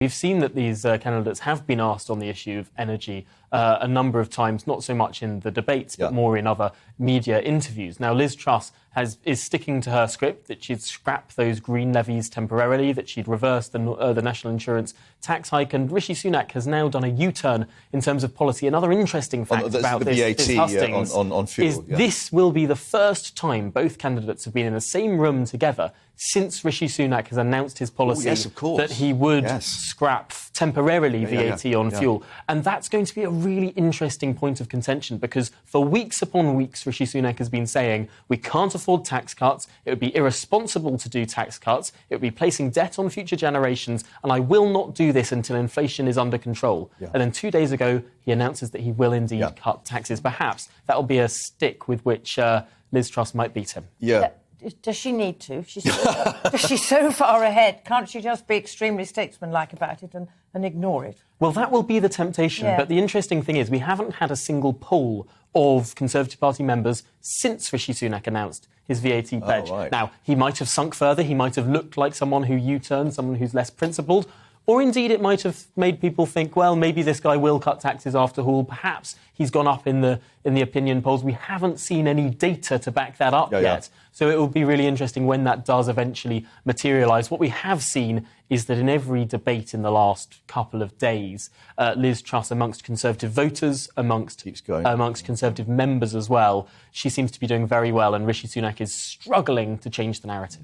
We've seen that these candidates have been asked on the issue of energy a number of times, not so much in the debates, but more in other media interviews. Now, Liz Truss is sticking to her script that she'd scrap those green levies temporarily, that she'd reverse the national insurance tax hike, and Rishi Sunak has now done a U-turn in terms of policy. Another interesting fact about this hustings on fuel, is this will be the first time both candidates have been in the same room together since Rishi Sunak has announced his policy that he would scrap temporarily VAT on fuel. And that's going to be a really interesting point of contention, because for weeks upon weeks, Rishi Sunak has been saying we can't afford tax cuts, it would be irresponsible to do tax cuts, it would be placing debt on future generations, and I will not do this until inflation is under control. And then 2 days ago, he announces that he will indeed cut taxes. Perhaps that will be a stick with which Liz Truss might beat him. Does she need to? She's so far ahead. Can't she just be extremely statesmanlike about it and ignore it? Well, that will be the temptation. But the interesting thing is we haven't had a single poll of Conservative Party members since Rishi Sunak announced his VAT pledge. Now, he might have sunk further. He might have looked like someone who U-turned, someone who's less principled. Or indeed, it might have made people think, well, maybe this guy will cut taxes after all. Perhaps he's gone up in the opinion polls. We haven't seen any data to back that up yet. So it will be really interesting when that does eventually materialise. What we have seen is that in every debate in the last couple of days, Liz Truss, amongst Conservative voters, amongst Conservative members as well, she seems to be doing very well, and Rishi Sunak is struggling to change the narrative.